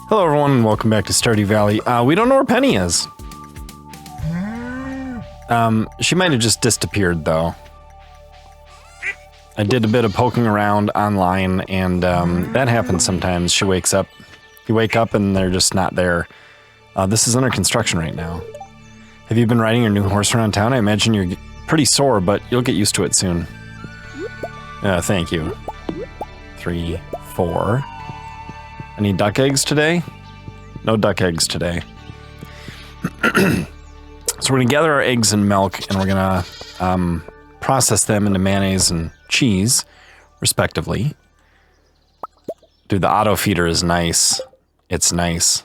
Hello everyone and welcome back to Stardew Valley. We don't know where Penny is. She might have just disappeared though. I did a bit of poking around online and that happens sometimes. She wakes up, you wake up and they're just not there. This is under construction right now. Have you been riding your new horse around town? I imagine you're pretty sore, but you'll get used to it soon. Thank you. 3, 4. Any duck eggs today? No duck eggs today. So we're gonna gather our eggs and milk and we're gonna process them into mayonnaise and cheese, respectively. Dude, the auto feeder is nice. It's nice.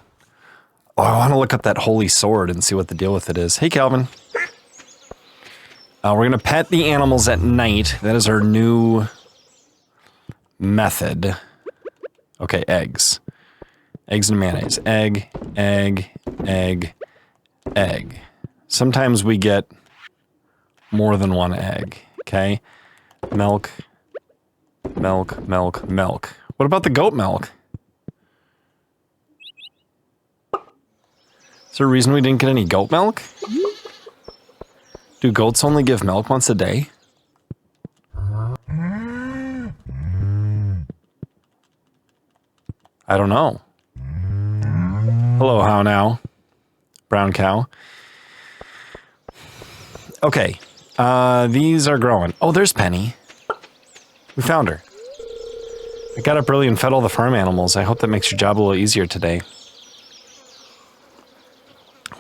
Oh, I want to look up that holy sword and see what the deal with it is. Hey, Calvin. We're gonna pet the animals at night. That is our new method. Okay, eggs. Eggs and mayonnaise. Egg, egg, egg, egg. Sometimes we get more than one egg, okay? Milk, milk, milk, milk. What about the goat milk? Is there a reason we didn't get any goat milk? Do goats only give milk once a day? I don't know. Hello, how now? Brown cow. Okay, these are growing. Oh, there's Penny. We found her. I got up early and fed all the farm animals. I hope that makes your job a little easier today.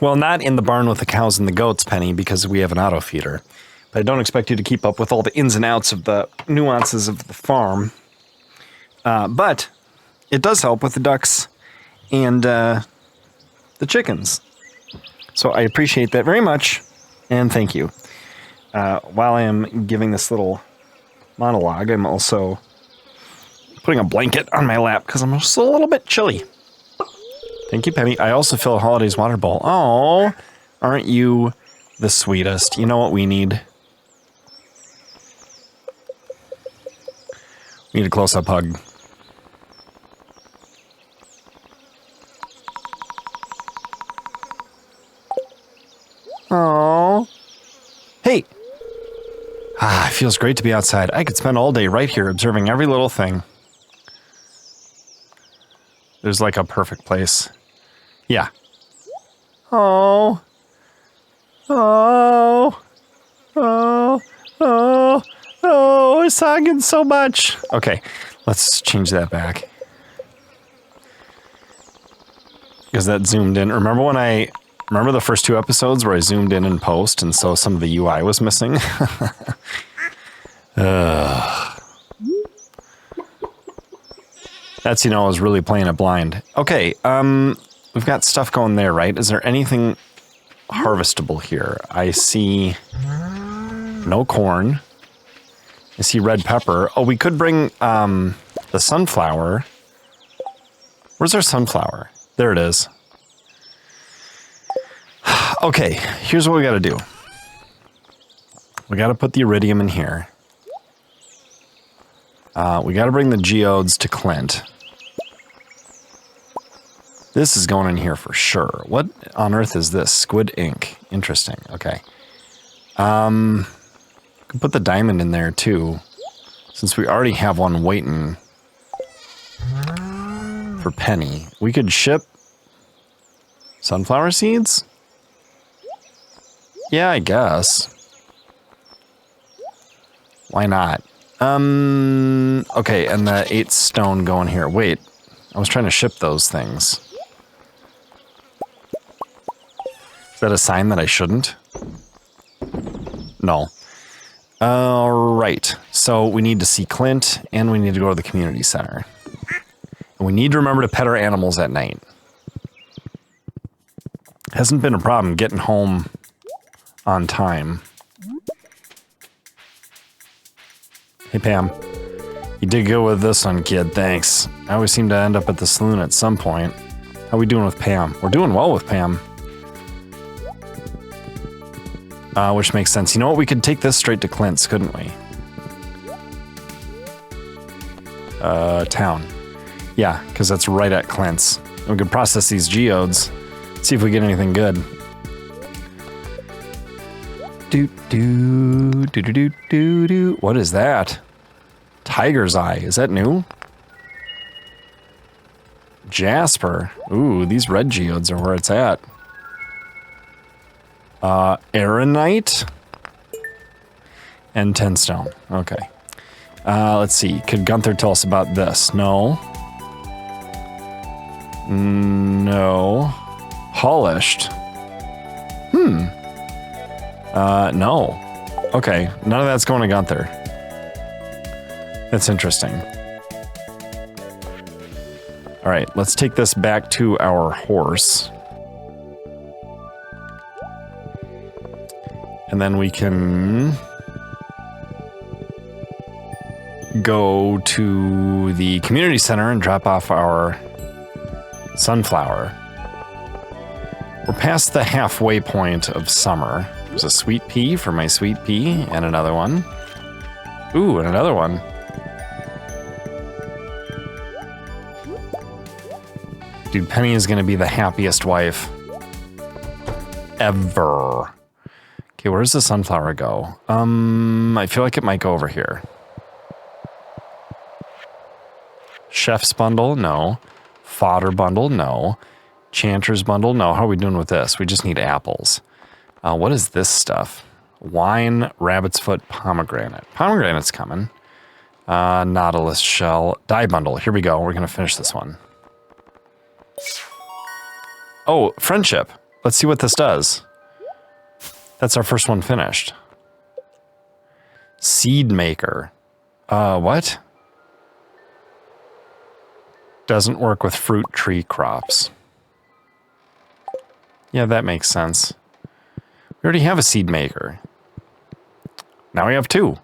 Well, not in the barn with the cows and the goats, Penny, because we have an auto feeder. But I don't expect you to keep up with all the ins and outs of the nuances of the farm. But it does help with the ducks and the chickens. So I appreciate that very much, and thank you. While I am giving this little monologue, I'm also putting a blanket on my lap because I'm just a little bit chilly. Thank you, Penny. I also fill a holidays water bowl. Oh, aren't you the sweetest? You know what we need? We need a close-up hug. Oh. Hey. Ah, it feels great to be outside. I could spend all day right here observing every little thing. There's like a perfect place. Yeah. Oh. Oh. Oh. Oh. Oh, it's hugging so much. Okay, let's change that back. Because that zoomed in. Remember the first 2 episodes where I zoomed in post and so some of the UI was missing? That's, you know, I was really playing it blind. Okay, we've got stuff going there, right? Is there anything harvestable here? I see no corn. I see red pepper. Oh, we could bring the sunflower. Where's our sunflower? There it is. Okay, here's what we gotta do. We gotta put the iridium in here. We gotta bring the geodes to Clint. This is going in here for sure. What on earth is this? Squid ink. Interesting. Okay. Could put the diamond in there too, since we already have one waiting for Penny. We could ship sunflower seeds? Yeah, I guess. Why not? Okay, and the 8 stone going here. Wait, I was trying to ship those things. Is that a sign that I shouldn't? No. Alright, so we need to see Clint, and we need to go to the community center. And we need to remember to pet our animals at night. Hasn't been a problem getting home on time. Hey, Pam. You did good with this one, kid. Thanks. I always seem to end up at the saloon at some point. How we doing with Pam? We're doing well with Pam. Which makes sense. You know what? We could take this straight to Clint's, couldn't we? Town. Yeah, because that's right at Clint's. We could process these geodes, see if we get anything good. What is that? Tiger's eye. Is that new? Jasper. Ooh, these red geodes are where it's at. Aeronite. And 10 stone. Okay. Let's see. Could Gunther tell us about this? No. No. Polished. No. Okay, none of that's going to Gunther. That's interesting. All right, let's take this back to our horse. And then we can go to the community center and drop off our sunflower. We're past the halfway point of summer. There's a sweet pea for my sweet pea, and another one. Ooh, and another one. Dude, Penny is gonna be the happiest wife ever. Okay, where does the sunflower go? I feel like it might go over here. Chef's bundle, no. Fodder bundle, no. Chanter's bundle, no. How are we doing with this? We just need apples. What is this stuff? Wine, rabbit's foot, pomegranate. Pomegranate's coming. Nautilus shell, dye bundle. Here we go. We're gonna finish this one. Oh, friendship. Let's see what this does. That's our first one finished. Seed maker. What? Doesn't work with fruit tree crops. Yeah, that makes sense. We already have a seed maker. Now we have two.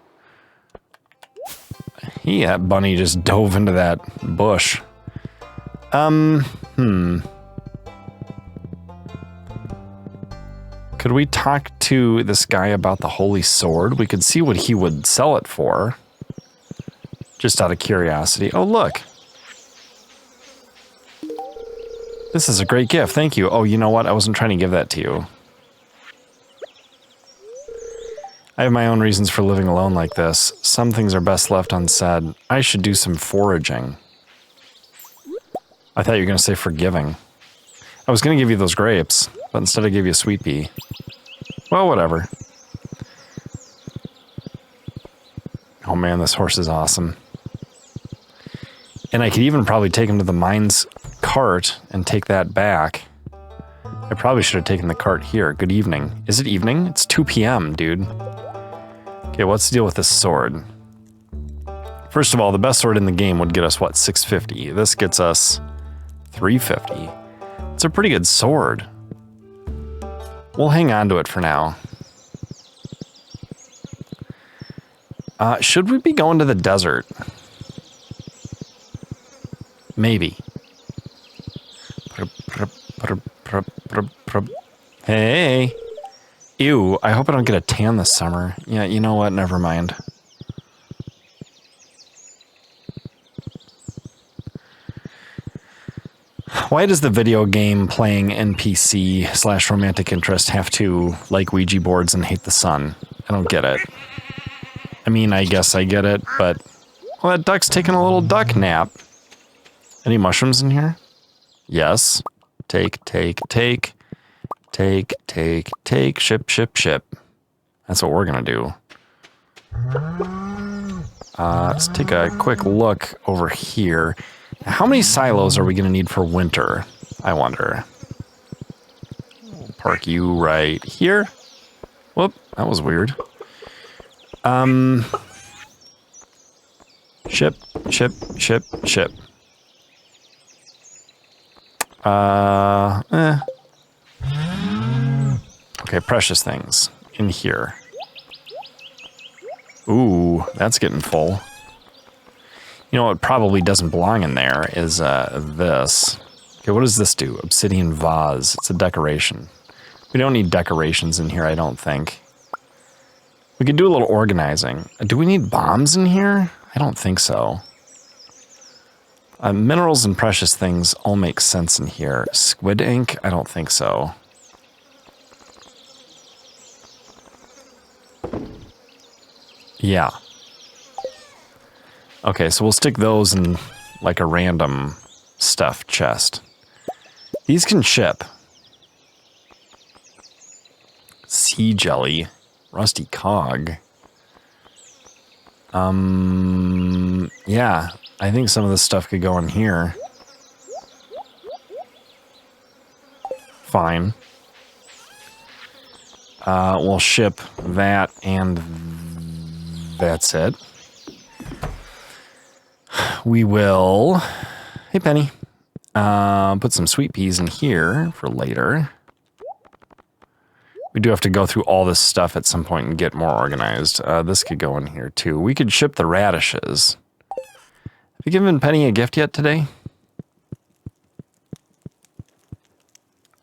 That bunny just dove into that bush. Could we talk to this guy about the holy sword? We could see what he would sell it for. Just out of curiosity. Oh, look. This is a great gift. Thank you. Oh, you know what? I wasn't trying to give that to you. I have my own reasons for living alone like this. Some things are best left unsaid. I should do some foraging. I thought you were going to say forgiving. I was going to give you those grapes, but instead I gave you a sweet pea. Well, whatever. Oh man, this horse is awesome. And I could even probably take him to the mines cart and take that back. I probably should have taken the cart here. Good evening. Is it evening? It's 2 p.m., dude. Okay, what's the deal with this sword? First of all, the best sword in the game would get us, what, 650. This gets us 350. It's a pretty good sword. We'll hang on to it for now. Should we be going to the desert? Maybe. Hey. Ew, I hope I don't get a tan this summer. Yeah, you know what? Never mind. Why does the video game playing NPC / romantic interest have to like Ouija boards and hate the sun? I don't get it. I mean, I guess I get it, but... Well, that duck's taking a little duck nap. Any mushrooms in here? Yes. Take, take, take. Take, take, take. Ship, ship, ship. That's what we're gonna do. Let's take a quick look over here. How many silos are we gonna need for winter? I wonder. Park you right here. Whoop, that was weird. Ship, ship, ship, ship. Okay, precious things in here. Ooh, that's getting full. You know what probably doesn't belong in there is this. Okay, what does this do? Obsidian vase. It's a decoration. We don't need decorations in here, I don't think. We could do a little organizing. Do we need bombs in here? I don't think so. Minerals and precious things all make sense in here. Squid ink? I don't think so. Yeah. Okay, so we'll stick those in like a random stuff chest. These can ship. Sea jelly. Rusty cog. Yeah, I think some of this stuff could go in here. Fine. We'll ship that and that's it. We will... Hey, Penny. Put some sweet peas in here for later. We do have to go through all this stuff at some point and get more organized. This could go in here, too. We could ship the radishes. Have you given Penny a gift yet today?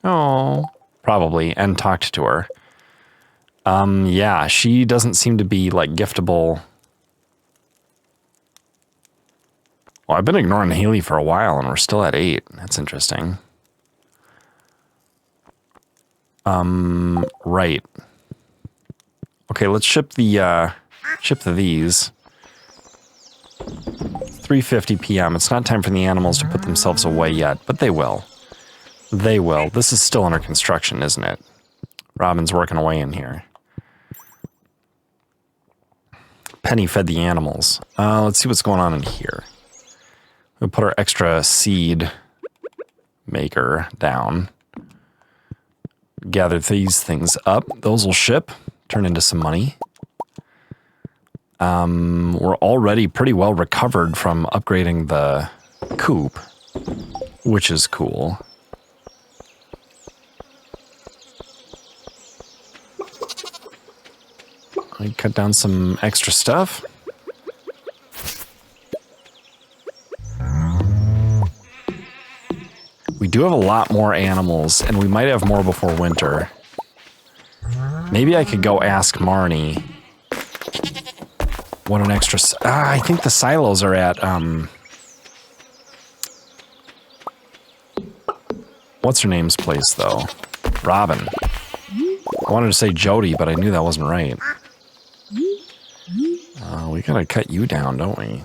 Oh, probably. And talked to her. Yeah, she doesn't seem to be, like, giftable. Well, I've been ignoring Haley for a while, and we're still at 8. That's interesting. Right. Okay, let's ship the these. 3:50 p.m. It's not time for the animals to put themselves away yet, but they will. They will. This is still under construction, isn't it? Robin's working away in here. Penny fed the animals. Let's see what's going on in here. We'll put our extra seed maker down. Gather these things up. Those will ship, turn into some money. We're already pretty well recovered from upgrading the coop, which is cool. I cut down some extra stuff. We do have a lot more animals, and we might have more before winter. Maybe I could go ask Marnie what an extra... I think the silos are at... What's her name's place, though? Robin. I wanted to say Jody, but I knew that wasn't right. We gotta cut you down, don't we?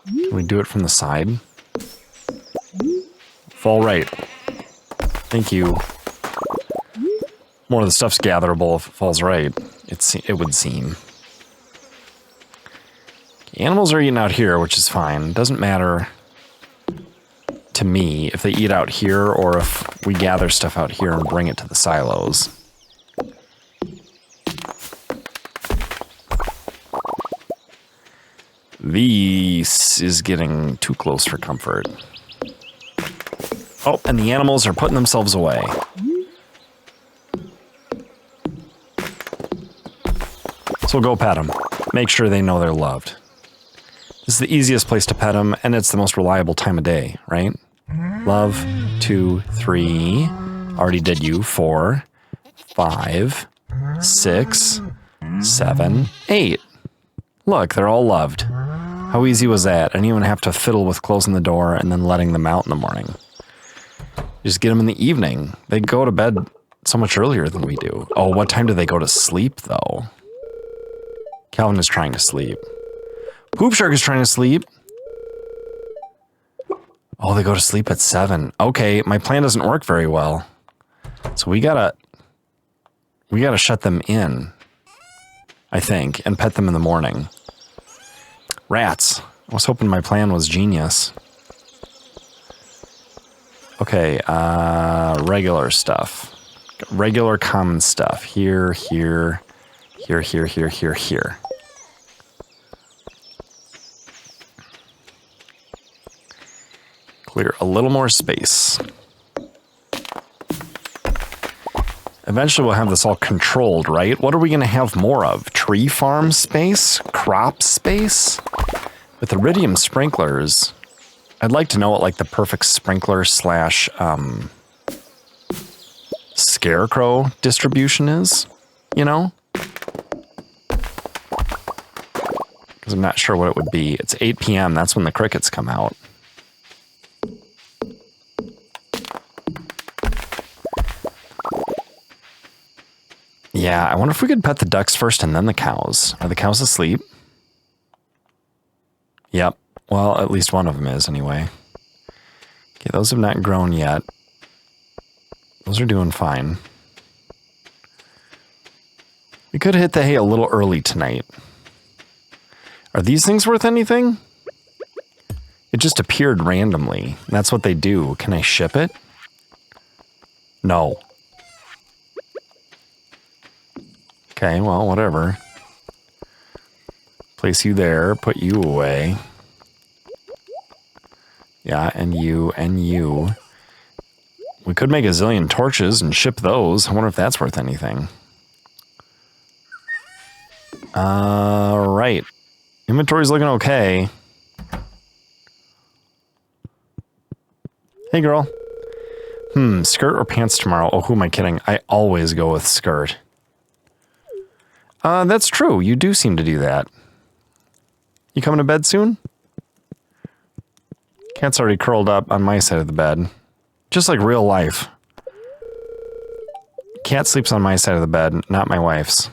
Can we do it from the side? Fall right. Thank you. More of the stuff's gatherable if it falls right. It would seem. Animals are eating out here, which is fine. Doesn't matter to me if they eat out here or if we gather stuff out here and bring it to the silos. This is getting too close for comfort. Oh, and the animals are putting themselves away. So go pet them. Make sure they know they're loved. This is the easiest place to pet them, and it's the most reliable time of day, right? Love, 2, 3. Already did you. 4, 5, 6, 7, 8. Look, they're all loved. How easy was that? I didn't even have to fiddle with closing the door and then letting them out in the morning. Just get them in the evening. They go to bed so much earlier than we do. Oh, what time do they go to sleep, though? Calvin is trying to sleep. Poop Shark is trying to sleep. Oh, they go to sleep at 7. Okay, my plan doesn't work very well. So we gotta shut them in, I think, and pet them in the morning. Rats. I was hoping my plan was genius. Okay, regular stuff. Regular common stuff. Here, here, here, here, here, here, here. Clear a little more space. Eventually we'll have this all controlled, right? What are we going to have more of? Tree farm space? Crop space? With iridium sprinklers, I'd like to know what like the perfect sprinkler slash scarecrow distribution is, you know? Because because I'm not sure what it would be. It's 8 p.m. That's when the crickets come out. Yeah, I wonder if we could pet the ducks first and then the cows. Are the cows asleep? Yep. Well, at least one of them is anyway. Okay, those have not grown yet. Those are doing fine. We could hit the hay a little early tonight. Are these things worth anything? It just appeared randomly. That's what they do. Can I ship it? No. Okay, well, whatever. Place you there, put you away. Yeah, and you, and you. We could make a zillion torches and ship those. I wonder if that's worth anything. Right. Inventory's looking okay. Hey, girl. Skirt or pants tomorrow? Oh, who am I kidding? I always go with skirt. That's true. You do seem to do that. You coming to bed soon? Cat's already curled up on my side of the bed. Just like real life. Cat sleeps on my side of the bed, not my wife's.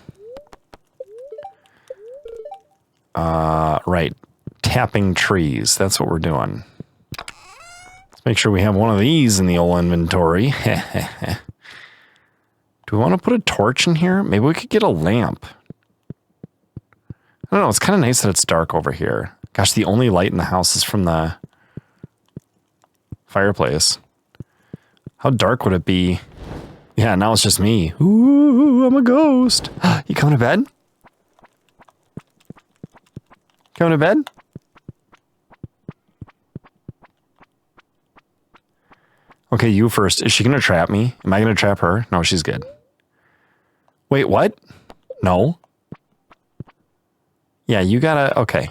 Right. Tapping trees. That's what we're doing. Let's make sure we have one of these in the old inventory. Do we want to put a torch in here? Maybe we could get a lamp. I don't know. It's kind of nice that it's dark over here. Gosh, the only light in the house is from the fireplace. How dark would it be? Yeah, now it's just me. Ooh, I'm a ghost. You coming to bed? Coming to bed? Okay, you first. Is she going to trap me? Am I going to trap her? No, she's good. Wait, what? No. Yeah, you gotta... Okay.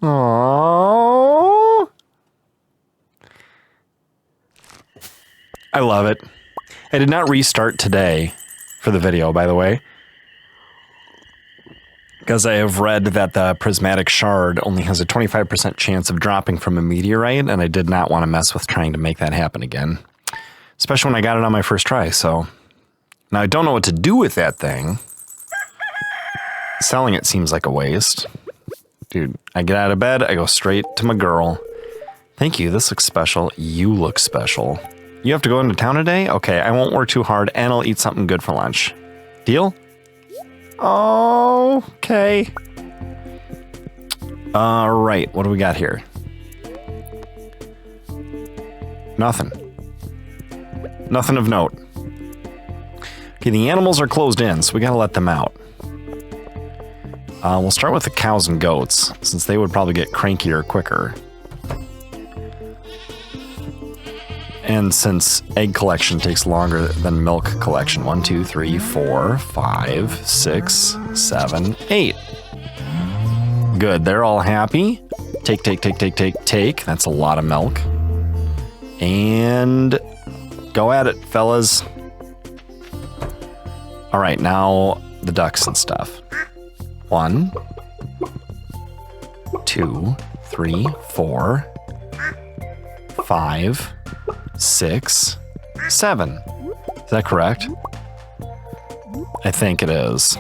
Aww. I love it. I did not restart today for the video, by the way, because I have read that the prismatic shard only has a 25% chance of dropping from a meteorite, and I did not want to mess with trying to make that happen again. Especially when I got it on my first try, so... Now, I don't know what to do with that thing. Selling it seems like a waste. Dude, I get out of bed, I go straight to my girl. Thank you, this looks special. You look special. You have to go into town today? Okay, I won't work too hard, and I'll eat something good for lunch. Deal? Oh, okay. Alright, what do we got here? Nothing. Nothing of note. Okay, the animals are closed in, so we gotta let them out. We'll start with the cows and goats, since they would probably get crankier quicker. And since egg collection takes longer than milk collection. 1, 2, 3, 4, 5, 6, 7, 8. Good, they're all happy. Take. That's a lot of milk. And go at it, fellas. All right, now the ducks and stuff. 1, 2, 3, 4, 5, 6, 7. Is that correct? I think it is.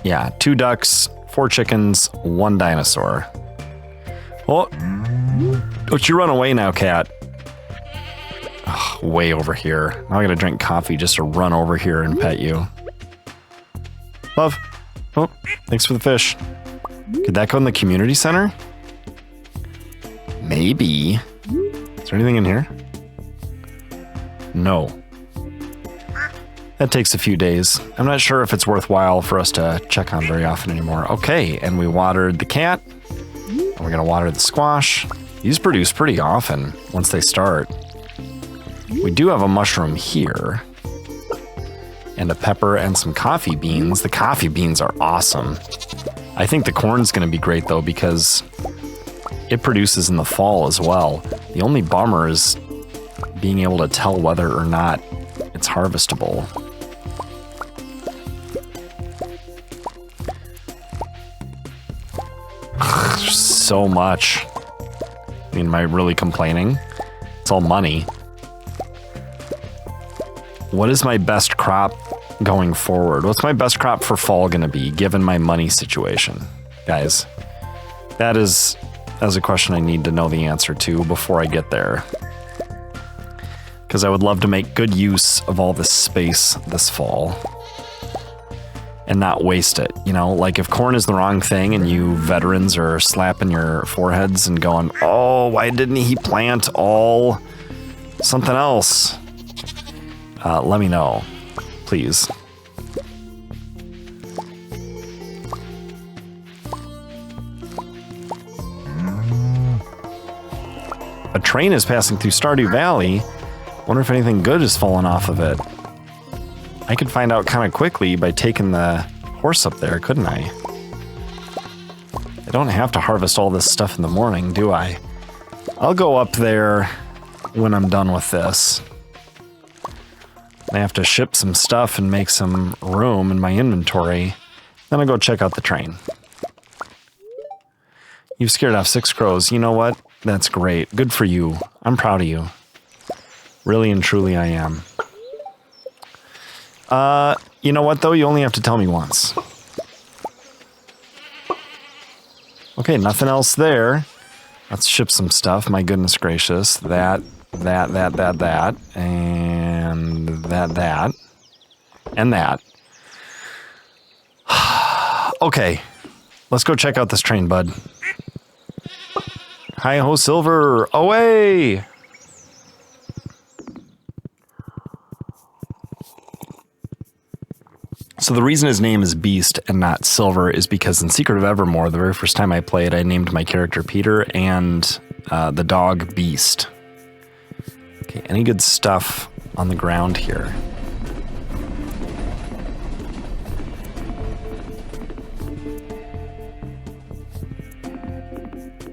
Yeah, 2 ducks, 4 chickens, 1 dinosaur. Oh, don't you run away now, cat. Oh, way over here. Now I gotta drink coffee just to run over here and pet you. Love. Oh, thanks for the fish. Could that go in the community center? Maybe. Is there anything in here? No. That takes a few days. I'm not sure if it's worthwhile for us to check on very often anymore. Okay, and we watered the cat. And we're gonna water the squash. These produce pretty often once they start. We do have a mushroom here. And a pepper and some coffee beans. The coffee beans are awesome. I think the corn's gonna be great though because it produces in the fall as well. The only bummer is being able to tell whether or not it's harvestable. So much. I mean, am I really complaining? It's all money. What is my best crop going forward? What's my best crop for fall gonna be, given my money situation? Guys, that is a question I need to know the answer to before I get there. Because I would love to make good use of all this space this fall. And not waste it, you know? Like, if corn is the wrong thing and you veterans are slapping your foreheads and going, oh, why didn't he plant all something else? Let me know, please. A train is passing through Stardew Valley. Wonder if anything good has fallen off of it. I could find out kind of quickly by taking the horse up there, couldn't I? I don't have to harvest all this stuff in the morning, do I? I'll go up there when I'm done with this. I have to ship some stuff and make some room in my inventory. Then I'll go check out the train. You've scared off 6 crows. You know what? That's great. Good for you. I'm proud of you. Really and truly I am. You know what, though? You only have to tell me once. Okay, nothing else there. Let's ship some stuff. My goodness gracious. That, and that. And that. Okay, let's go check out this train, bud. Hi-ho, Silver! Away! So the reason his name is Beast and not Silver is because in Secret of Evermore, the very first time I played, I named my character Peter and the dog Beast. Okay, any good stuff on the ground here?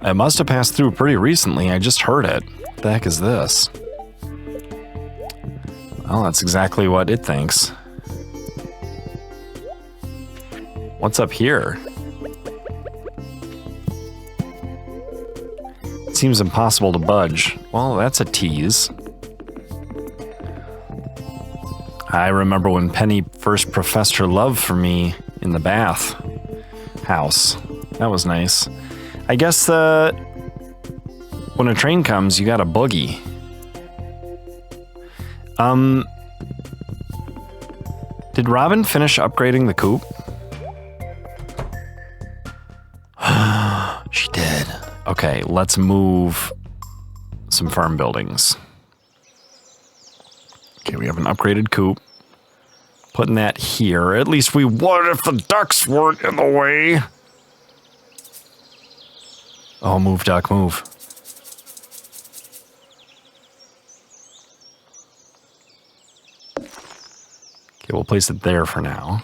I must have passed through pretty recently. I just heard it. What the heck is this? Well, that's exactly what it thinks. What's up here? It seems impossible to budge. Well, that's a tease. I remember when Penny first professed her love for me in the bath house. That was nice. I guess when a train comes, you got a boogie. Did Robin finish upgrading the coop? She did. Okay, let's move some farm buildings. Okay, we have an upgraded coop. Putting that here. At least we would if the ducks weren't in the way. Oh, move, duck, move. Okay, we'll place it there for now.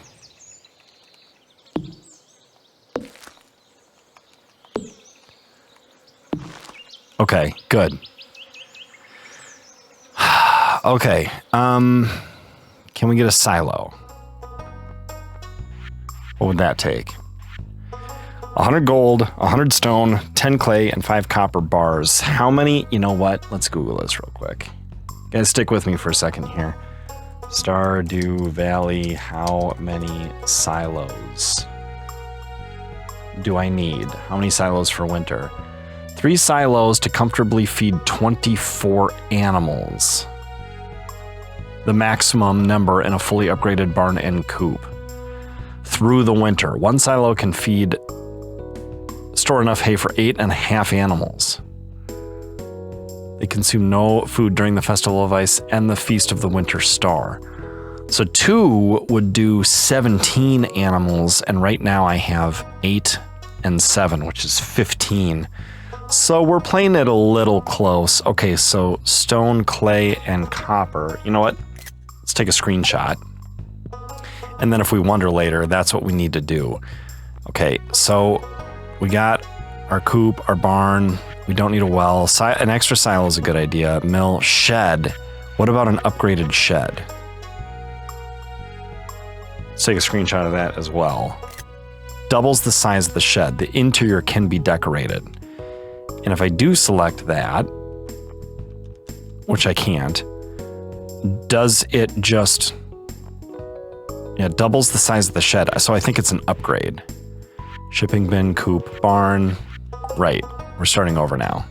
Okay, good. Okay, can we get a silo? What would that take? 100 gold, 100 stone, 10 clay, and 5 copper bars. How many? You know what? Let's Google this real quick. Guys, stick with me for a second here. Stardew Valley, how many silos do I need? How many silos for winter? 3 silos to comfortably feed 24 animals. The maximum number in a fully upgraded barn and coop. Through the winter. 1 silo can store enough hay for 8.5 animals. They consume no food during the Festival of Ice and the Feast of the Winter Star. So 2 would do 17 animals, and right now I have 8 and 7, which is 15. So we're playing it a little close. Okay, so stone, clay, and copper. You know what? Let's take a screenshot. And then if we wonder later, that's what we need to do. Okay, so we got our coop, our barn. We don't need a well. An extra silo is a good idea. Mill, shed. What about an upgraded shed? Let's take a screenshot of that as well. doubles the size of the shed. The interior can be decorated. And if I do select that, which I can't, does it just... Yeah, it doubles the size of the shed. So I think it's an upgrade. Shipping bin, coop, barn. Right. We're starting over now.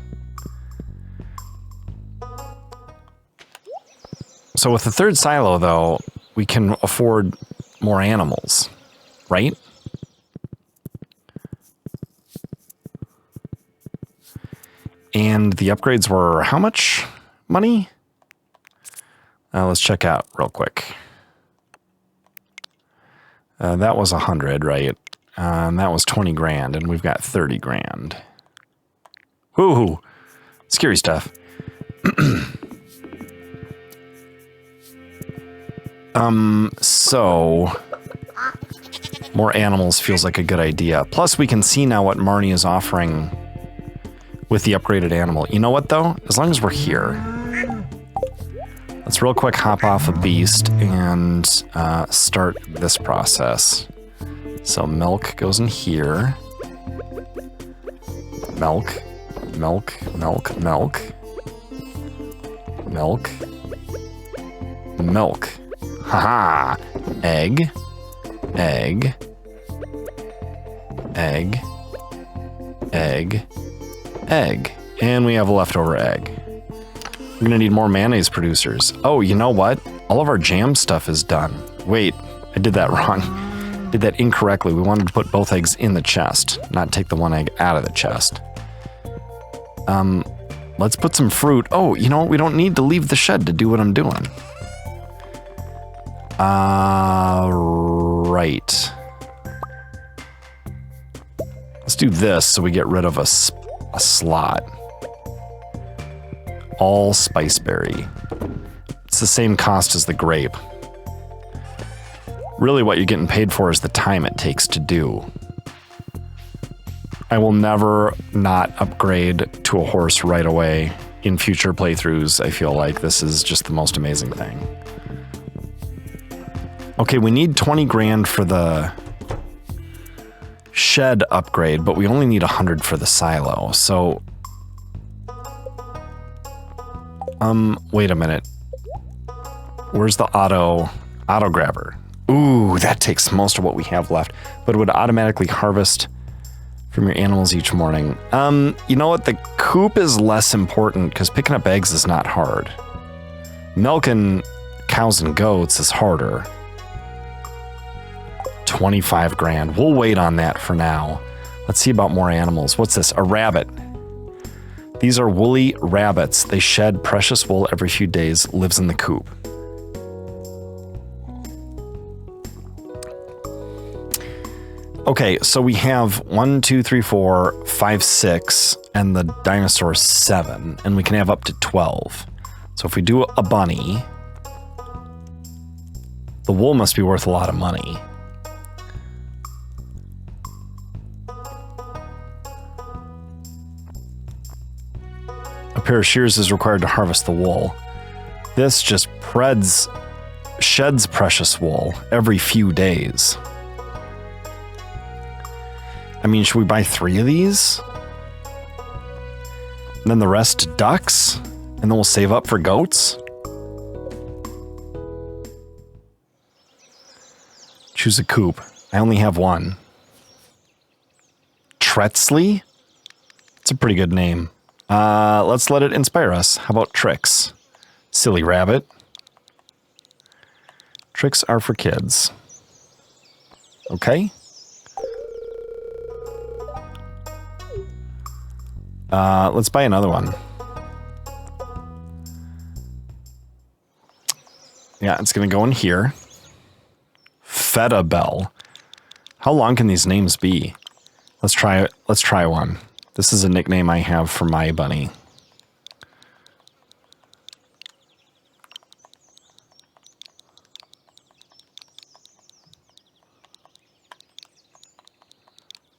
So with the third silo, though, we can afford more animals, right? And the upgrades were how much money? Let's check out real quick. That was 100, right? And that was 20 grand, and we've got 30 grand. Woohoo! Scary stuff. So more animals feels like a good idea. Plus, we can see now what Marnie is offering with the upgraded animal. You know what, though? As long as we're here, let's real quick hop off a beast and start this process. So milk goes in here. Milk, milk, milk, milk, milk, milk. Haha! Egg, egg, egg, egg, egg. And we have a leftover egg. We're gonna need more mayonnaise producers. Oh, you know what? All of our jam stuff is done. Wait, I did that wrong. Did that incorrectly. We wanted to put both eggs in the chest, not take the one egg out of the chest. Let's put some fruit. Oh, you know what? We don't need to leave the shed to do what I'm doing. Right. Let's do this so we get rid of a slot. All spiceberry. It's the same cost as the grape. Really what you're getting paid for is the time it takes to do. I will never not upgrade to a horse right away in future playthroughs. I feel like this is just the most amazing thing. Okay, we need 20 grand for the shed upgrade, but we only need 100 for the silo. So, wait a minute. Where's the auto grabber? Ooh, that takes most of what we have left, but it would automatically harvest from your animals each morning. You know what? The coop is less important because picking up eggs is not hard. Milking cows and goats is harder. 25 grand. We'll wait on that for now. Let's see about more animals. What's this? A rabbit. These are woolly rabbits. They shed precious wool every few days. Lives in the coop. Okay, so we have 1, 2, 3, 4, 5, 6, and the dinosaur 7, and we can have up to 12. So if we do a bunny, the wool must be worth a lot of money. A pair of shears is required to harvest the wool. This just sheds precious wool every few days. I mean, should we buy 3 of these? And then the rest ducks? And then we'll save up for goats? Choose a coop. I only have one. Tretzley? It's a pretty good name. Let's let it inspire us. How about Tricks? Silly rabbit. Tricks are for kids. Okay. Let's buy another one. Yeah, it's gonna go in here. Feta Bell. How long can these names be? Let's try one. This is a nickname I have for my bunny.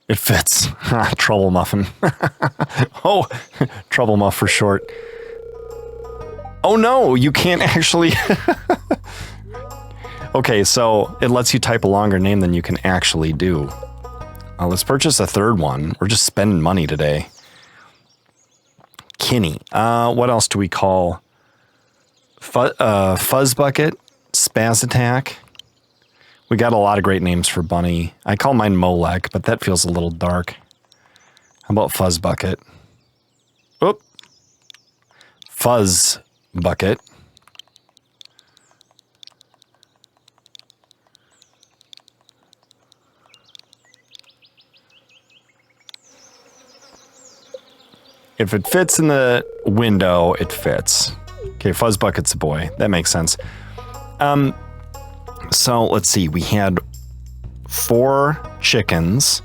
It fits. Trouble Muffin. Oh, Trouble Muff for short. Oh no, you can't actually... Okay, so it lets you type a longer name than you can actually do. Let's purchase a third one. We're just spending money today. Kinney. What else do we call? Fuzz Bucket, Spaz Attack. We got a lot of great names for Bunny. I call mine Molek, but that feels a little dark. How about Fuzz Bucket? Oop. Fuzz Bucket. If it fits in the window, it fits. Okay, Fuzz Bucket's a boy. That makes sense. So let's see. We had 4 chickens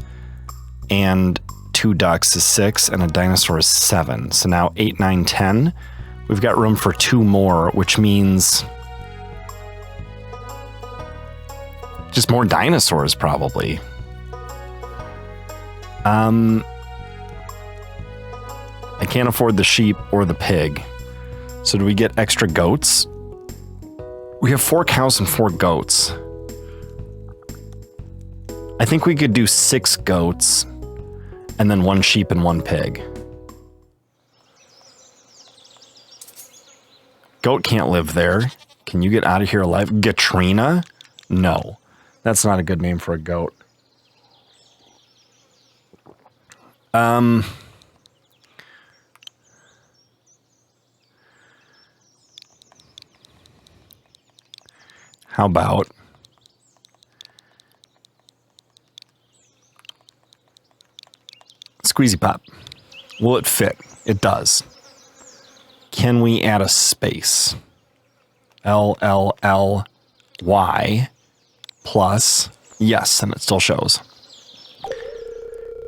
and 2 ducks is 6 and a dinosaur is 7. So now 8, 9, 10. We've got room for 2 more, which means just more dinosaurs probably. I can't afford the sheep or the pig. So do we get extra goats? We have 4 cows and 4 goats. I think we could do 6 goats and then 1 sheep and 1 pig. Goat can't live there. Can you get out of here alive? Gatrina? No. That's not a good name for a goat. How about Squeezy Pop? Will it fit? It does. Can we add a space? LLLY plus. Yes, and it still shows.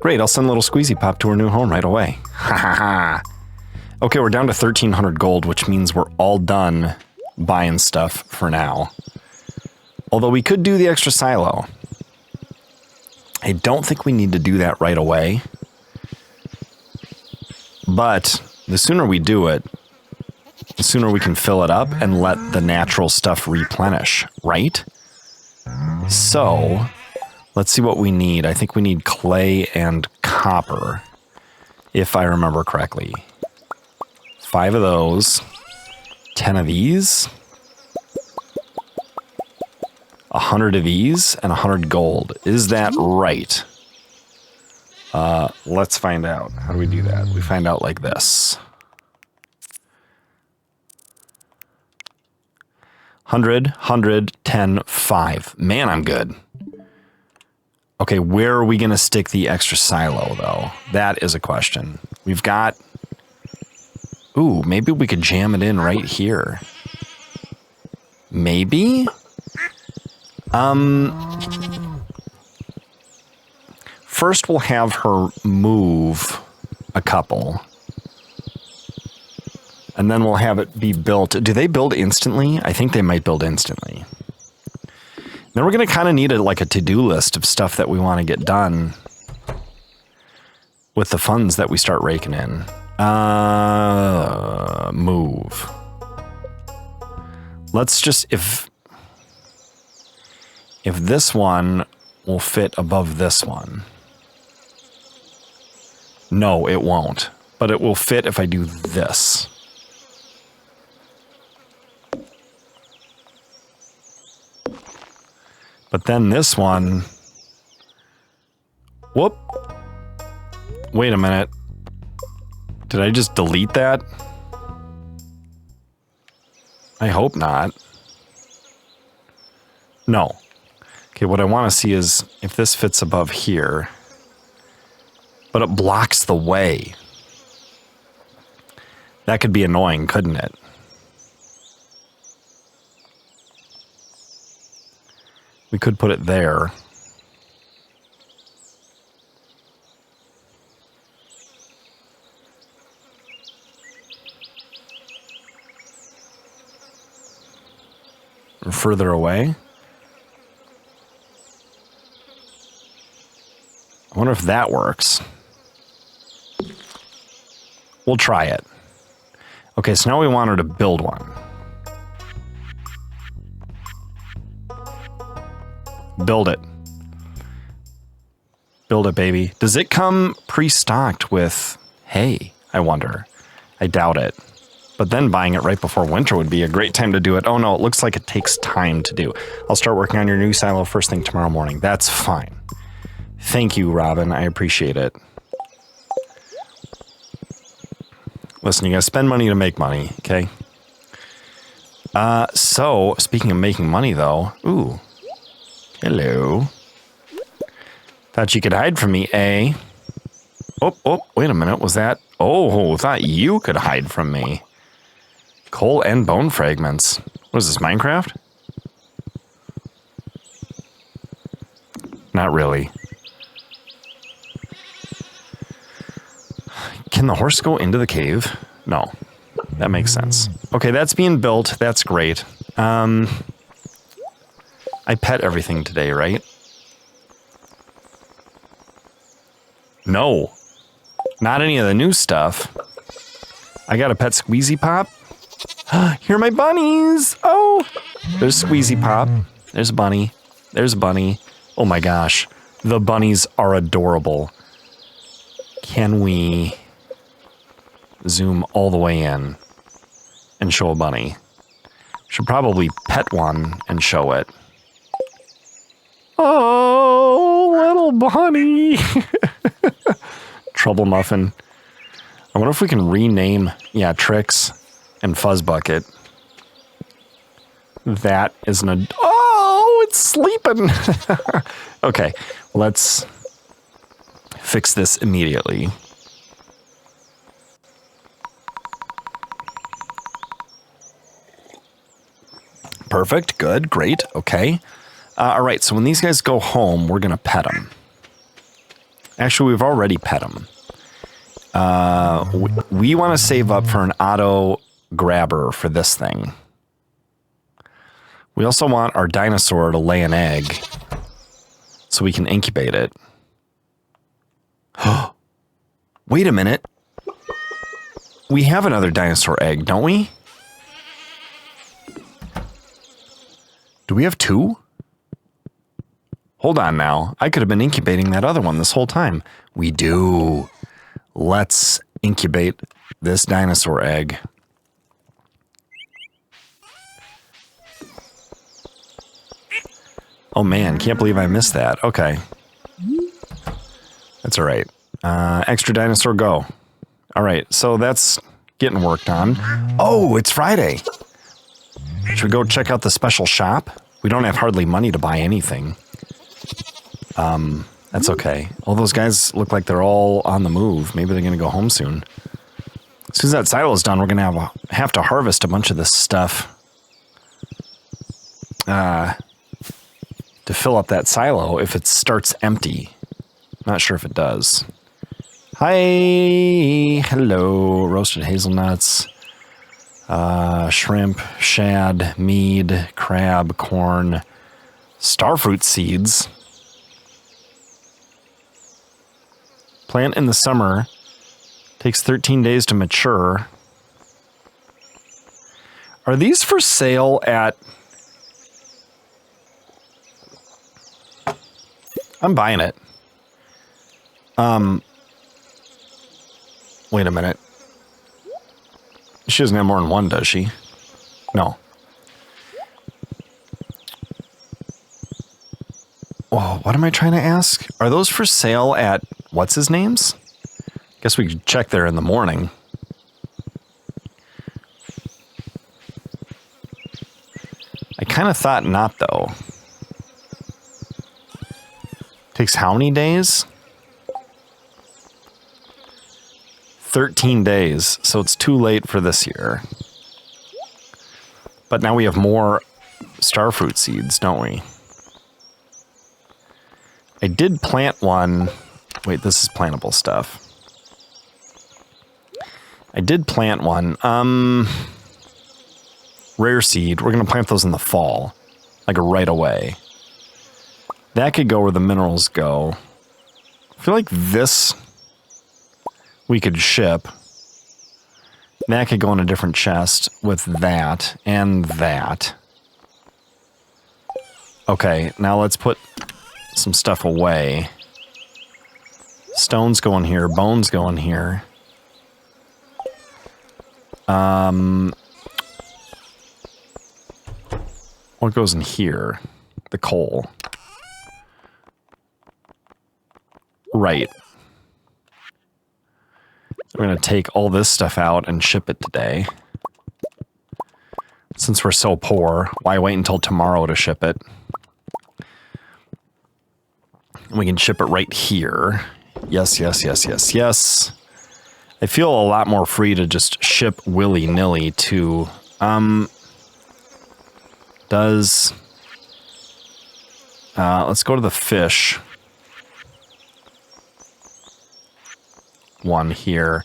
Great, I'll send little Squeezy Pop to her new home right away. Ha ha ha. Okay, we're down to 1,300 gold, which means we're all done buying stuff for now. Although we could do the extra silo. I don't think we need to do that right away. But the sooner we do it, the sooner we can fill it up and let the natural stuff replenish, right? So, let's see what we need. I think we need clay and copper, if I remember correctly. 5 of those, 10 of these, 100 of these, and 100 gold. Is that right? Let's find out. How do we do that? We find out like this. 100, 100, 10, 5. Man, I'm good. Okay, where are we going to stick the extra silo, though? That is a question. We've got... Ooh, maybe we could jam it in right here. Maybe? First we'll have her move a couple. And then we'll have it be built. Do they build instantly? I think they might build instantly. Then we're going to kind of need like a to-do list of stuff that we want to get done with the funds that we start raking in. Move. Let's just, if this one will fit above this one. No, it won't. But it will fit if I do this. But then this one... Whoop. Wait a minute. Did I just delete that? I hope not. No. Okay, what I want to see is if this fits above here. But it blocks the way. That could be annoying, couldn't it? We could put it there. Or further away. I wonder if that works. We'll try it. Okay, so now we want her to build one. Build it. Build it, baby. Does it come pre-stocked with hay? I wonder. I doubt it. But then buying it right before winter would be a great time to do it. Oh no, it looks like it takes time to do. I'll start working on your new silo first thing tomorrow morning. That's fine. Thank you, Robin. I appreciate it. Listen, you gotta spend money to make money, okay? So, speaking of making money, though... Ooh. Hello. Thought you could hide from me, eh? Oh, wait a minute. Was that... Oh, thought you could hide from me. Coal and bone fragments. What is this, Minecraft? Not really. Can the horse go into the cave? No. That makes sense. Okay, that's being built. That's great. I pet everything today, right? No. Not any of the new stuff. I got a pet Squeezy Pop. Here are my bunnies. Oh, there's Squeezy Pop. There's a bunny. There's a bunny. Oh my gosh. The bunnies are adorable. Can we zoom all the way in and show a bunny? Should probably pet one and show it. Oh, little bunny. Trouble Muffin. I wonder if we can rename, yeah, Trix and Fuzz Bucket. That is an... Oh, it's sleeping. Okay, let's fix this immediately. Perfect, good, great, okay. All right, so when these guys go home, we're going to pet them. Actually, we've already pet them. We want to save up for an auto grabber for this thing. We also want our dinosaur to lay an egg so we can incubate it. Wait a minute. We have another dinosaur egg, don't we? Do we have two? Hold on now. I could have been incubating that other one this whole time. We do. Let's incubate this dinosaur egg. Oh man, can't believe I missed that. Okay. That's all right. Extra dinosaur go. All right, so that's getting worked on. Oh, it's Friday. Should we go check out the special shop? We don't have hardly money to buy anything. That's okay. All those guys look like they're all on the move. Maybe they're going to go home soon. As soon as that silo's done, we're going to have to harvest a bunch of this stuff. To fill up that silo if it starts empty. Not sure if it does. Hi. Hello. Roasted hazelnuts. Shrimp, shad, mead, crab, corn, starfruit seeds. Plant in the summer. Takes 13 days to mature. Are these for sale at... I'm buying it. Wait a minute. She doesn't have more than one, does she? No. Oh, what am I trying to ask? Are those for sale at what's his name's? Guess we could check there in the morning. I kind of thought not, though. Takes how many days? 13 days, so it's too late for this year. But now we have more starfruit seeds, don't we? I did plant one. Wait, this is plantable stuff. I did plant one. Rare seed. We're going to plant those in the fall. Like right away. That could go where the minerals go. I feel like this we could ship. That could go in a different chest with that and that. Okay, now let's put some stuff away. Stones go in here. Bones go in here. What goes in here? The coal. Right. We're going to take all this stuff out and ship it today. Since we're so poor, why wait until tomorrow to ship it? We can ship it right here. Yes, yes, yes, yes, yes. I feel a lot more free to just ship willy-nilly to... let's go to the fish one here.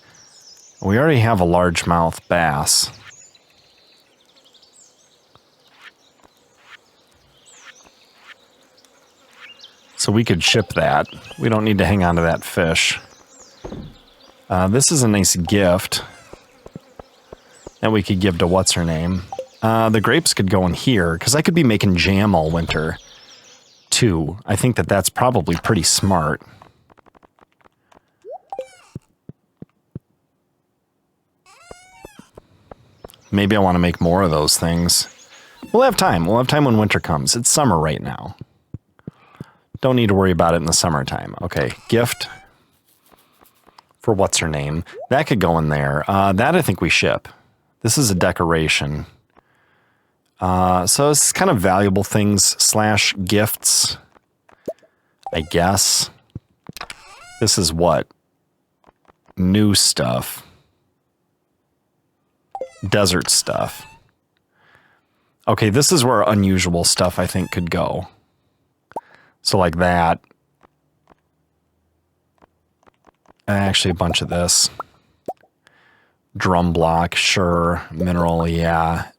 We already have a largemouth bass. So we could ship that. We don't need to hang on to that fish. This is a nice gift that we could give to what's-her-name. The grapes could go in here, because I could be making jam all winter, too. I think that that's probably pretty smart. Maybe I want to make more of those things. We'll have time. We'll have time when winter comes. It's summer right now. Don't need to worry about it in the summertime. Okay, gift for what's-her-name. That could go in there. That I think we ship. This is a decoration. So it's kind of valuable things / gifts, I guess. This is what? New stuff. Desert stuff. Okay, this is where unusual stuff I think could go. So like that. Actually, a bunch of this. Drum block, sure. Mineral, yeah.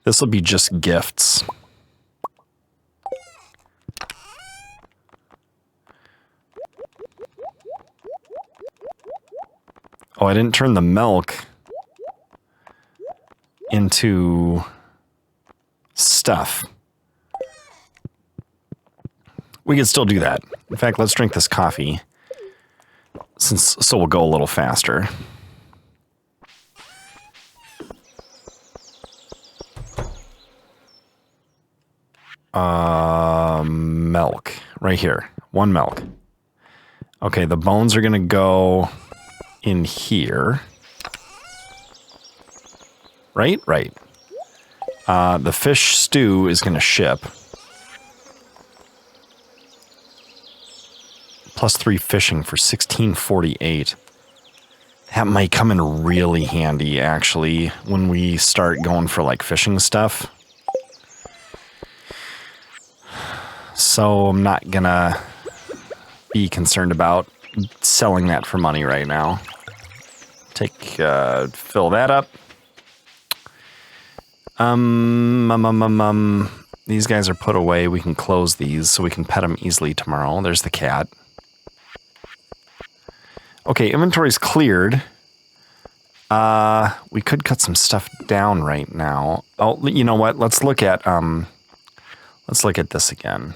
This will be just gifts. Oh, I didn't turn the milk into stuff. We can still do that. In fact, let's drink this coffee, so we'll go a little faster. Milk. Right here. 1 milk. Okay, the bones are going to go in here. Right? Right. The fish stew is going to ship. +3 fishing for 1648. That might come in really handy, actually, when we start going for, like, fishing stuff. So I'm not gonna be concerned about selling that for money right now. Fill that up. These guys are put away. We can close these so we can pet them easily tomorrow. There's the cat. Okay, inventory's cleared. We could cut some stuff down right now. Oh, you know what? Let's look at this again.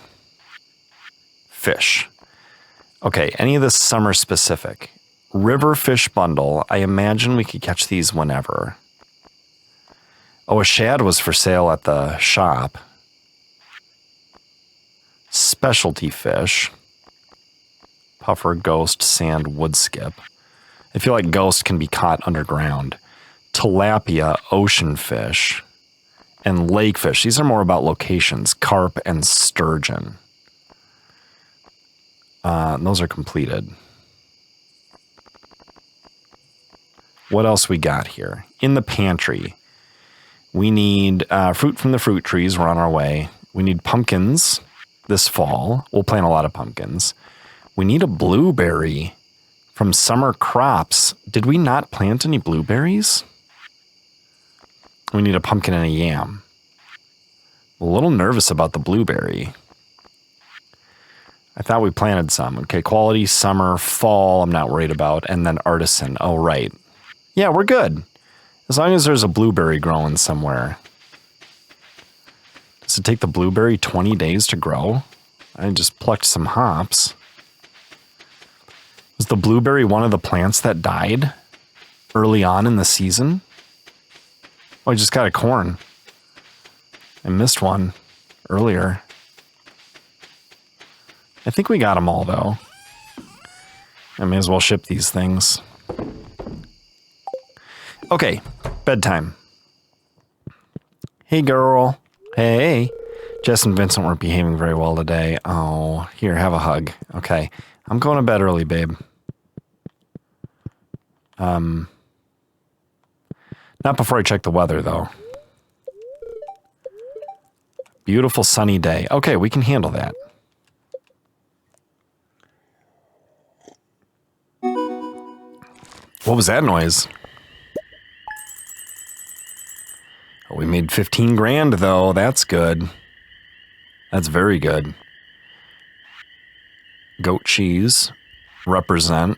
Fish. Okay, any of this summer specific. River fish bundle. I imagine we could catch these whenever. Oh, a shad was for sale at the shop. Specialty fish. Puffer, ghost, sand, wood skip. I feel like ghost can be caught underground. Tilapia, ocean fish, and lake fish. These are more about locations. Carp and sturgeon. Those are completed. What else we got here? In the pantry, we need fruit from the fruit trees. We're on our way. We need pumpkins this fall. We'll plant a lot of pumpkins. We need a blueberry from summer crops. Did we not plant any blueberries? We need a pumpkin and a yam. I'm a little nervous about the blueberry. I thought we planted some. Okay, quality, summer, fall, I'm not worried about. And then artisan. Oh, right. Yeah, we're good. As long as there's a blueberry growing somewhere. Does it take the blueberry 20 days to grow? I just plucked some hops. Was the blueberry one of the plants that died early on in the season? Oh, I just got a corn. I missed one earlier. I think we got them all, though. I may as well ship these things. Okay, bedtime. Hey, girl. Hey. Jess and Vincent weren't behaving very well today. Oh, here, have a hug. Okay, I'm going to bed early, babe. Not before I check the weather, though. Beautiful sunny day. Okay, we can handle that. What was that noise? Oh, we made 15 grand, though. That's good. That's very good. Goat cheese. Represent.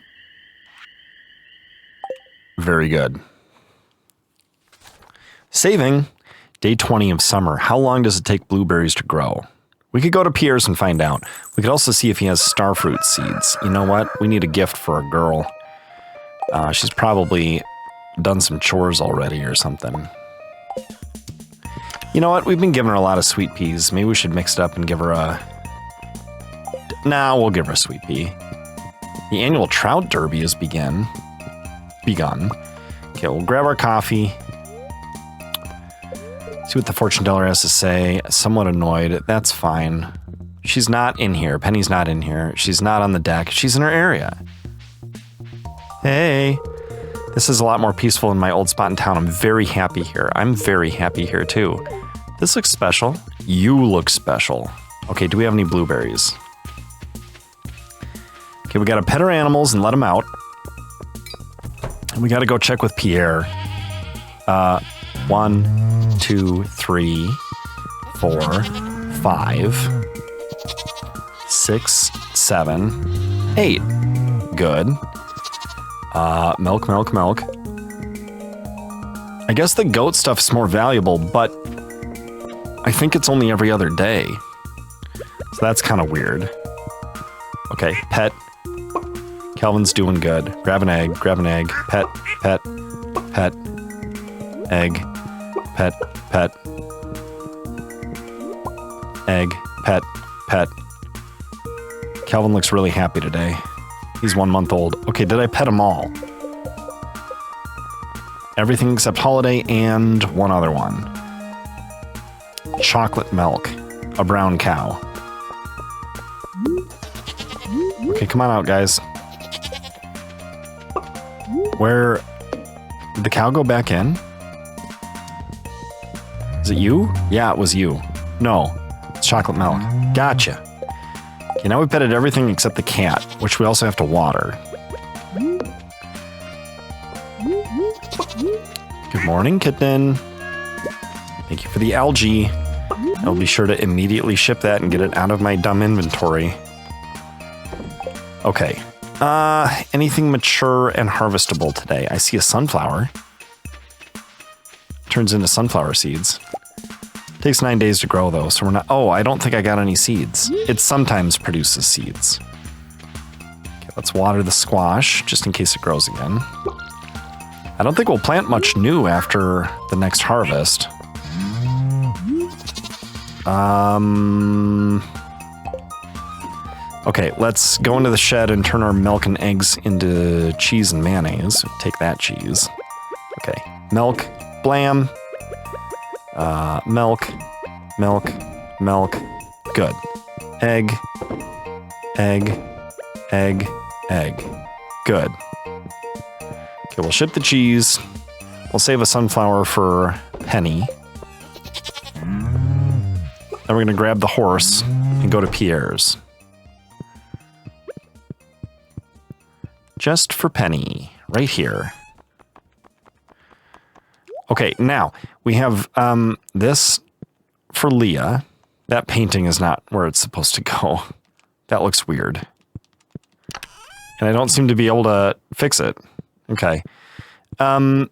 Very good. Saving. Day 20 of summer. How long does it take blueberries to grow? We could go to Pierre's and find out. We could also see if he has starfruit seeds. You know what? We need a gift for a girl. She's probably done some chores already or something. You know what? We've been giving her a lot of sweet peas. Maybe we should mix it up and give her a... Nah, we'll give her a sweet pea. The annual trout derby has begun. Okay, we'll grab our coffee. See what the fortune teller has to say. Somewhat annoyed. That's fine. She's not in here. Penny's not in here. She's not on the deck. She's in her area. Hey. This is a lot more peaceful than my old spot in town. I'm very happy here. I'm very happy here, too. This looks special. You look special. Okay, do we have any blueberries? Okay, we gotta pet our animals and let them out. And we gotta go check with Pierre. 1, 2, 3, 4, 5, 6, 7, 8. Good. Milk. I guess the goat stuff's more valuable, but I think it's only every other day. So that's kind of weird. Okay, pet. Calvin's doing good. Grab an egg. Pet. Egg. Pet. Egg. Pet. Calvin looks really happy today. He's 1 month old. Okay, did I pet them all? Everything except Holiday and one other one. Chocolate milk. A brown cow. Okay, come on out, guys. Where... Did the cow go back in? Is it you? Yeah, it was you. No, it's chocolate milk. Gotcha. Okay, now we've petted everything except the cat, which we also have to water. Good morning, kitten. Thank you for the algae. I'll be sure to immediately ship that and get it out of my dumb inventory. Okay. Anything mature and harvestable today? I see a sunflower. Turns into sunflower seeds. Takes 9 days to grow, though, so we're not... Oh, I don't think I got any seeds. It sometimes produces seeds. Okay, let's water the squash, just in case it grows again. I don't think we'll plant much new after the next harvest. Okay, let's go into the shed and turn our milk and eggs into cheese and mayonnaise. Take that cheese. Okay, milk, blam. Milk. Good. Egg. Good. Okay, we'll ship the cheese. We'll save a sunflower for Penny. Then we're gonna grab the horse and go to Pierre's. Just for Penny, right here. Okay, now we have this for Leah. That painting is not where it's supposed to go. That looks weird. And I don't seem to be able to fix it. Okay. And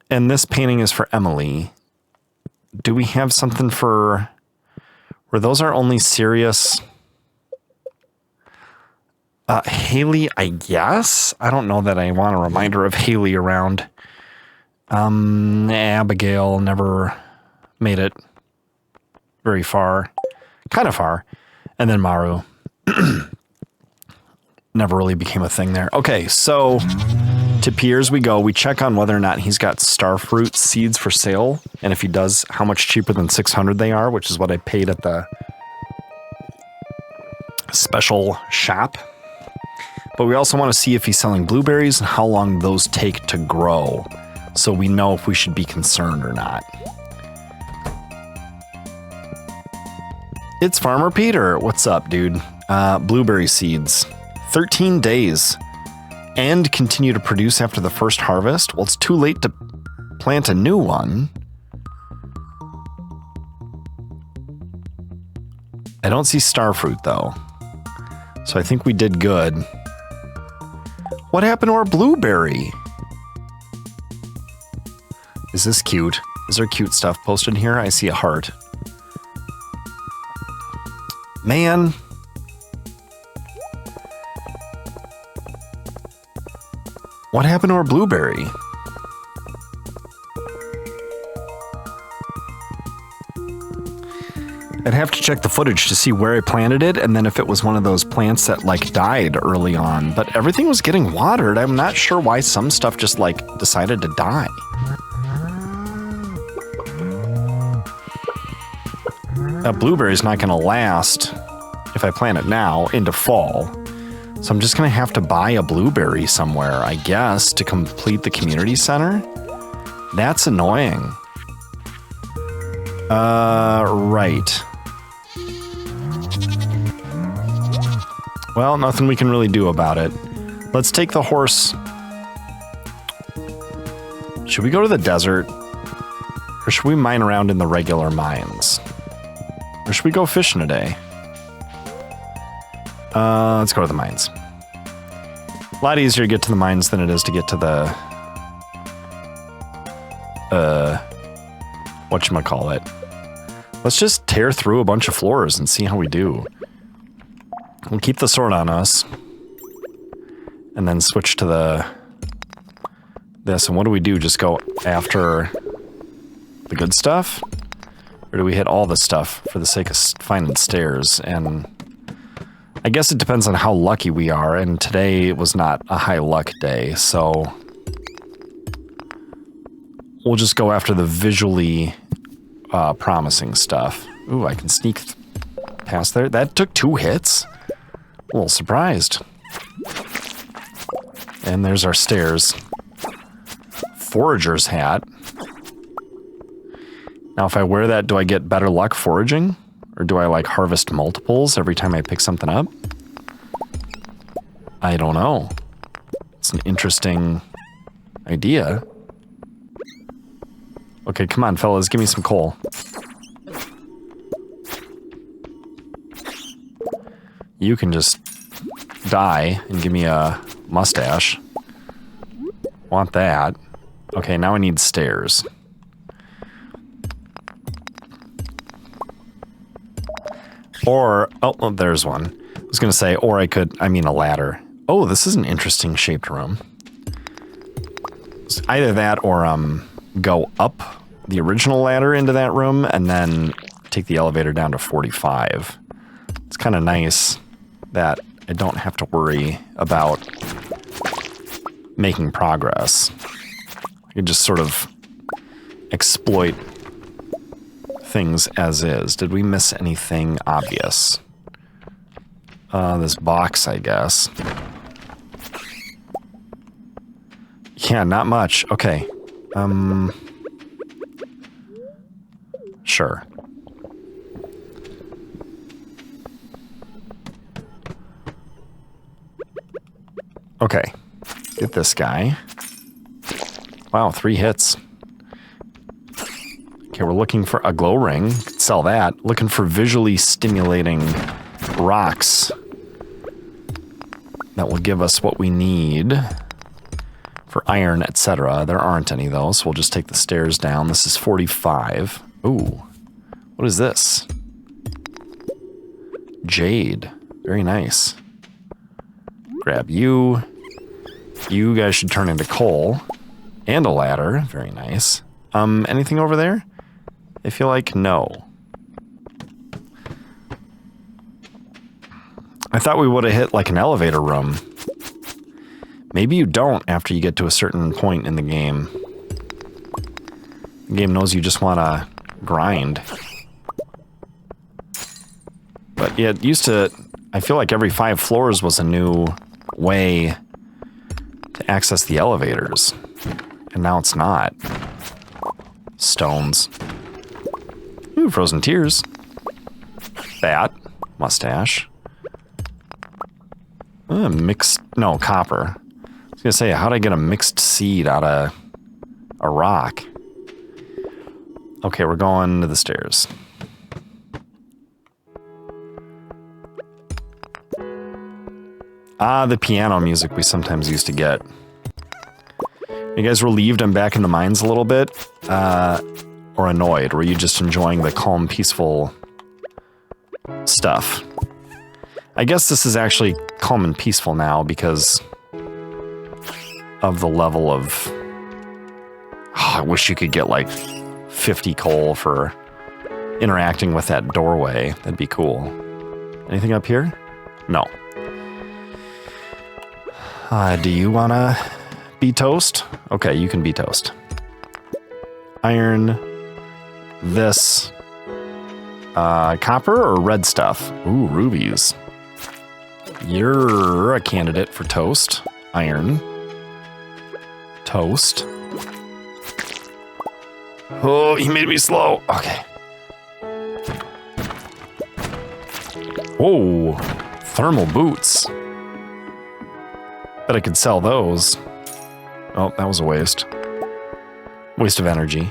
this painting is for Emily. Do we have something for... Where those are only serious... Haley, I guess? I don't know that I want a reminder of Haley around. Abigail never made it very far. Kind of far. And then Maru. Never really became a thing there. Okay, so to Pierre's we go. We check on whether or not he's got starfruit seeds for sale. And if he does, how much cheaper than 600 they are, which is what I paid at the special shop. But we also want to see if he's selling blueberries and how long those take to grow, so we know if we should be concerned or not. It's Farmer Peter. What's up, dude? Blueberry seeds. 13 days. And continue to produce after the first harvest? Well, it's too late to plant a new one. I don't see starfruit, though. So I think we did good. What happened to our blueberry? Is this cute? Is there cute stuff posted here? I see a heart. Man. What happened to our blueberry? I'd have to check the footage to see where I planted it, and then if it was one of those plants that like died early on. But everything was getting watered. I'm not sure why some stuff just like decided to die. That blueberry's not going to last if I plant it now into fall. So I'm just going to have to buy a blueberry somewhere, I guess, to complete the community center. That's annoying. Right. Well, nothing we can really do about it. Let's take the horse. Should we go to the desert? Or should we mine around in the regular mines? Or should we go fishing today? Let's go to the mines. A lot easier to get to the mines than it is to get to the... whatchamacallit. Let's just tear through a bunch of floors and see how we do. We'll keep the sword on us. And then switch to this. And what do we do? Just go after the good stuff? Or do we hit all the stuff for the sake of finding stairs? And I guess it depends on how lucky we are. And today was not a high luck day, so we'll just go after the visually promising stuff. Ooh, I can sneak past there. That took 2 hits. A little surprised. And there's our stairs. Forager's hat. Now, if I wear that, do I get better luck foraging? Or do I, like, harvest multiples every time I pick something up? I don't know. It's an interesting idea. Okay, come on, fellas, give me some coal. You can just die and give me a mustache. Want that. Okay, now I need stairs. Or, oh, there's one. I was going to say, or I mean a ladder. Oh, this is an interesting shaped room. It's either that or go up the original ladder into that room and then take the elevator down to 45. It's kind of nice that I don't have to worry about making progress. I can just sort of exploit things as is. Did we miss anything obvious? This box, I guess. Yeah, not much. Okay. Sure. Okay. Get this guy. Wow, 3 hits. Okay, we're looking for a glow ring. Sell that. Looking for visually stimulating rocks that will give us what we need for iron, etc. There aren't any, though, so we'll just take the stairs down. This is 45. Ooh. What is this? Jade. Very nice. Grab you. You guys should turn into coal. And a ladder. Very nice. Anything over there? I feel like no. I thought we would have hit like an elevator room. Maybe you don't after you get to a certain point in the game. The game knows you just want to grind. But yeah, it used to... I feel like every 5 floors was a new way to access the elevators. And now it's not. Stones. Ooh, frozen tears. Bat. Mustache. Mixed... No, copper. I was gonna say, how'd I get a mixed seed out of a rock? Okay, we're going to the stairs. Ah, the piano music we sometimes used to get. You guys relieved I'm back in the mines a little bit? Or annoyed? Were you just enjoying the calm, peaceful stuff? I guess this is actually calm and peaceful now because of the level of... Oh, I wish you could get like 50 coal for interacting with that doorway. That'd be cool. Anything up here? No. Do you want to be toast? Okay, you can be toast. Iron. This. Copper or red stuff? Ooh, rubies. You're a candidate for toast. Iron. Toast. Oh, he made me slow. Okay. Whoa. Thermal boots. Bet I could sell those. Oh, that was a waste. Waste of energy.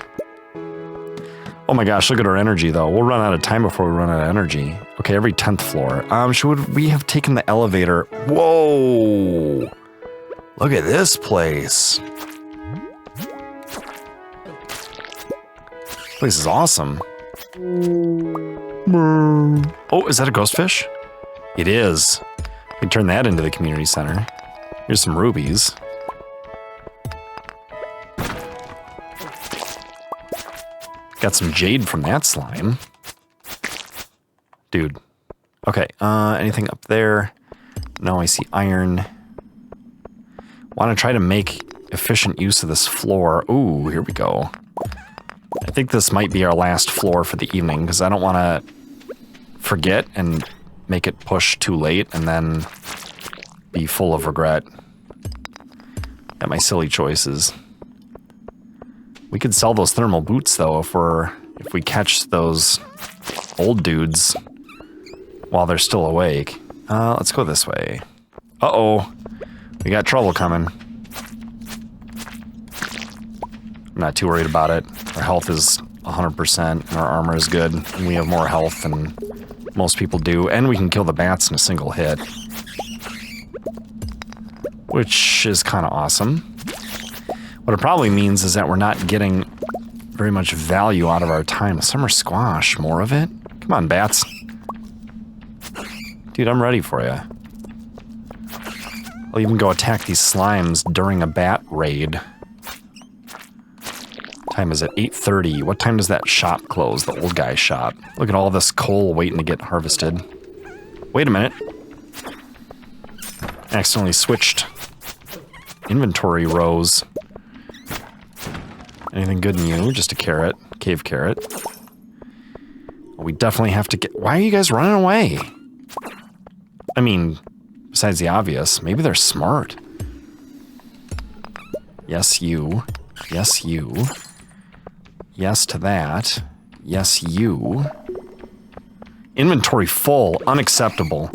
Oh my gosh, look at our energy though. We'll run out of time before we run out of energy. Okay, every 10th floor. Should we have taken the elevator? Whoa! Look at this place. This place is awesome. Oh, is that a ghost fish? It is. We can turn that into the community center. Here's some rubies. Got some jade from that slime. Dude. Okay, anything up there? No, I see iron. Want to try to make efficient use of this floor. Ooh, here we go. I think this might be our last floor for the evening, because I don't want to forget and make it push too late and then be full of regret at my silly choices. We could sell those thermal boots though if we catch those old dudes while they're still awake. Let's go this way. Uh-oh. We got trouble coming. I'm not too worried about it. Our health is 100% and our armor is good. And we have more health than most people do. And we can kill the bats in a single hit. Which is kind of awesome. What it probably means is that we're not getting very much value out of our time. Summer squash, more of it? Come on, bats. Dude, I'm ready for you. I'll even go attack these slimes during a bat raid. Time is it? 8:30. What time does that shop close? The old guy's shop. Look at all this coal waiting to get harvested. Wait a minute. Accidentally switched inventory rows. Anything good in you? Just a carrot. Cave carrot. We definitely have to get... Why are you guys running away? I mean, besides the obvious, maybe they're smart. Yes, you. Yes, you. Yes to that. Yes, you. Inventory full. Unacceptable.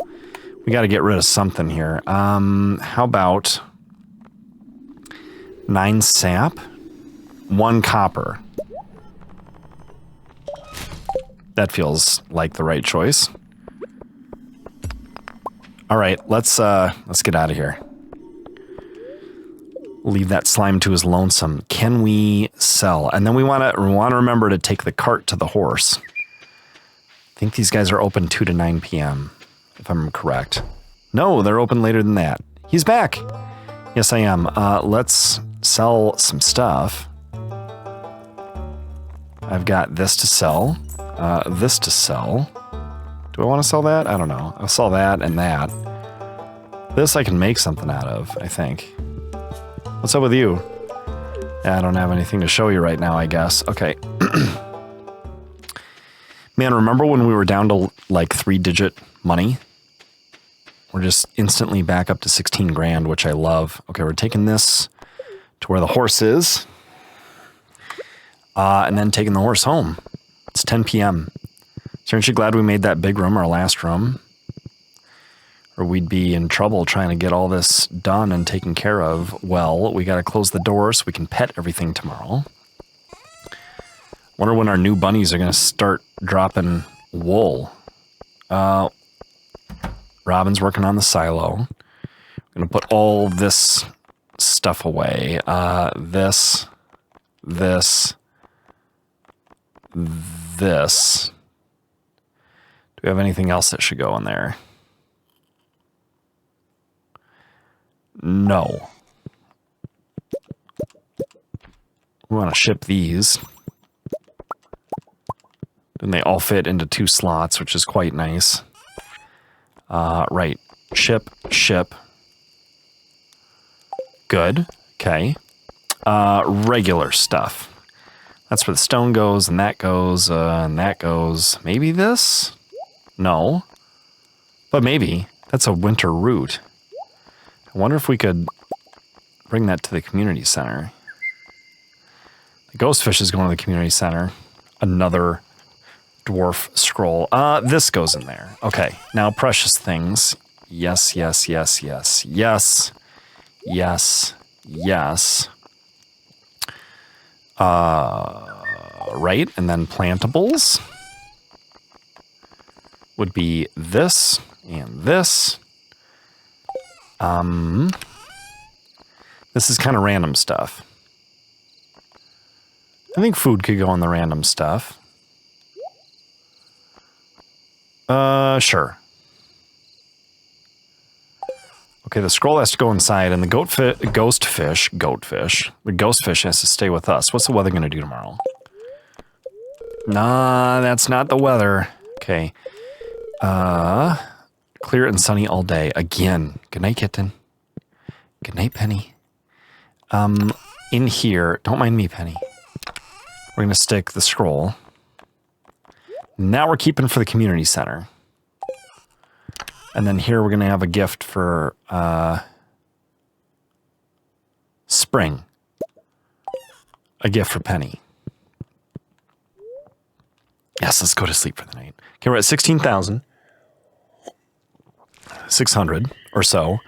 We gotta get rid of something here. How about 9 sap? 1 copper. That feels like the right choice. All right, let's get out of here. Leave that slime to his lonesome. Can we sell? And then we want to remember to take the cart to the horse. I think these guys are open 2 to 9 p.m. if I'm correct. No, they're open later than that. He's back. Yes, I am. Let's sell some stuff. I've got this to sell. This to sell. Do I want to sell that? I don't know. I'll sell that and that. This I can make something out of, I think. What's up with you? I don't have anything to show you right now, I guess. Okay. Man, remember when we were down to like 3-digit money? We're just instantly back up to 16 grand, which I love. Okay, we're taking this to where the horse is. And then taking the horse home. It's 10 p.m. So aren't you glad we made that big room our last room? Or we'd be in trouble trying to get all this done and taken care of. Well, we got to close the door so we can pet everything tomorrow. Wonder when our new bunnies are going to start dropping wool. Robin's working on the silo. I'm going to put all this stuff away. This. Do we have anything else that should go in there? No. We want to ship these. And they all fit into 2 slots, which is quite nice. Right. Ship. Good. Okay. Regular stuff. That's where the stone goes, and that goes, and that goes. Maybe this? No. But maybe. That's a winter root. I wonder if we could bring that to the community center. The ghost fish is going to the community center. Another dwarf scroll. This goes in there. Okay, now precious things. Yes. Right, and then plantables would be this and this. This is kind of random stuff. I think food could go in the random stuff. Sure. Okay, the scroll has to go inside, and the the ghost fish has to stay with us. What's the weather going to do tomorrow? Nah, that's not the weather. Okay. Clear and sunny all day. Again. Good night, kitten. Good night, Penny. In here, don't mind me, Penny. We're going to stick the scroll. Now we're keeping for the community center. And then here we're going to have a gift for Spring. A gift for Penny. Yes, let's go to sleep for the night. Okay, we're at 16,600 or so.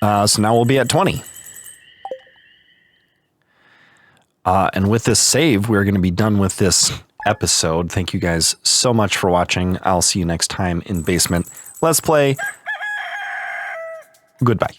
So now we'll be at 20. And with this save, we're going to be done with this episode. Thank you guys so much for watching. I'll see you next time in Basement Let's Play. Goodbye.